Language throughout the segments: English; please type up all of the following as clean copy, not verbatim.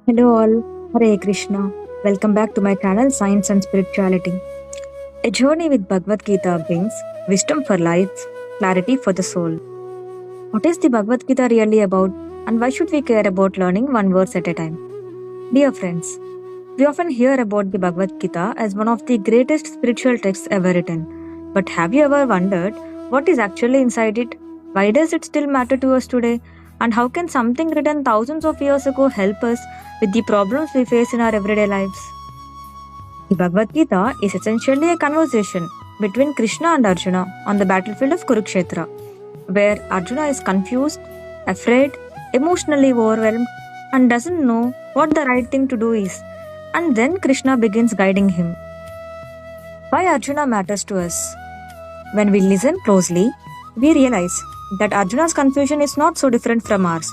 Hello all, Hare Krishna. Welcome back to my channel Science and Spirituality. A journey with Bhagavad Gita brings wisdom for life, clarity for the soul. What is the Bhagavad Gita really about, and why should we care about learning one verse at a time? Dear friends, we often hear about the Bhagavad Gita as one of the greatest spiritual texts ever written. But have you ever wondered what is actually inside it? Why does it still matter to us today? And how can something written thousands of years ago help us with the problems we face in our everyday lives? The Bhagavad Gita is essentially a conversation between Krishna and Arjuna on the battlefield of Kurukshetra, where Arjuna is confused, afraid, emotionally overwhelmed, and doesn't know what the right thing to do is. And then Krishna begins guiding him. Why Arjuna matters to us? When we listen closely, we realize that Arjuna's confusion is not so different from ours.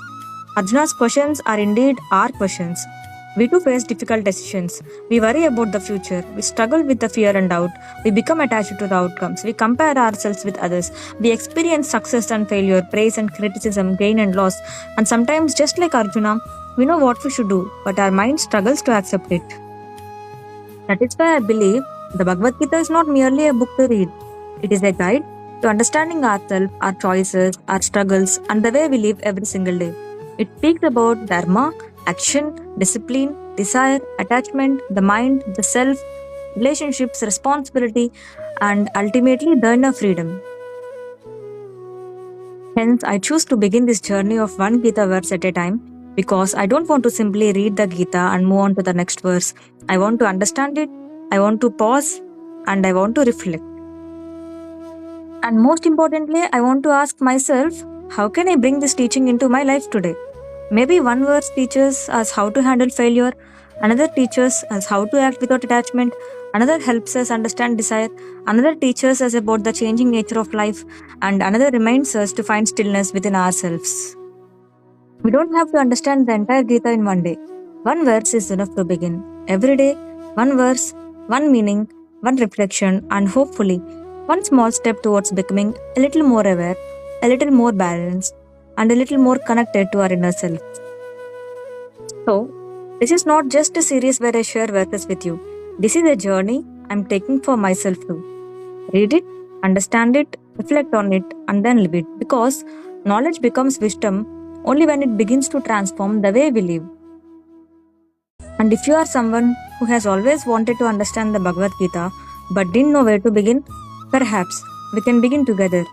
Arjuna's questions are indeed our questions. We too face difficult decisions. We worry about the future. We struggle with the fear and doubt. We become attached to the outcomes. We compare ourselves with others. We experience success and failure, praise and criticism, gain and loss. And sometimes, just like Arjuna, we know what we should do, but our mind struggles to accept it. That is why I believe the Bhagavad Gita is not merely a book to read. It is a guide to understanding ourselves, our choices, our struggles, and the way we live every single day. It speaks about dharma, action, discipline, desire, attachment, the mind, the self, relationships, responsibility, and ultimately the inner freedom. Hence, I choose to begin this journey of one Gita verse at a time because I don't want to simply read the Gita and move on to the next verse. I want to understand it, I want to pause, and I want to reflect. And most importantly, I want to ask myself, how can I bring this teaching into my life today? Maybe one verse teaches us how to handle failure, another teaches us how to act without attachment, another helps us understand desire, another teaches us about the changing nature of life, and another reminds us to find stillness within ourselves. We don't have to understand the entire Gita in one day. One verse is enough to begin. Every day, one verse, one meaning, one reflection, and hopefully, one small step towards becoming a little more aware, a little more balanced, and a little more connected to our inner self. So, this is not just a series where I share verses with you. This is a journey I'm taking for myself too. Read it, understand it, reflect on it, and then live it. Because knowledge becomes wisdom only when it begins to transform the way we live. And if you are someone who has always wanted to understand the Bhagavad Gita but didn't know where to begin, perhaps we can begin together.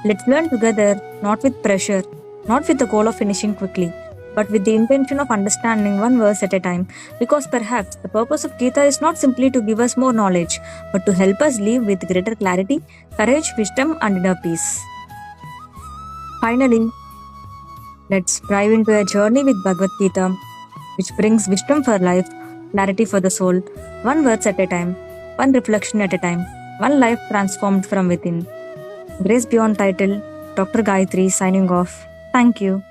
Let's learn together, not with pressure, not with the goal of finishing quickly, but with the intention of understanding one verse at a time, because perhaps the purpose of Gita is not simply to give us more knowledge, but to help us live with greater clarity, courage, wisdom, and inner peace. Finally, let's dive into a journey with Bhagavad Gita, which brings wisdom for life, clarity for the soul, one verse at a time, one reflection at a time, one life transformed from within. Grace Beyond title, Dr. Gayatri signing off. Thank you.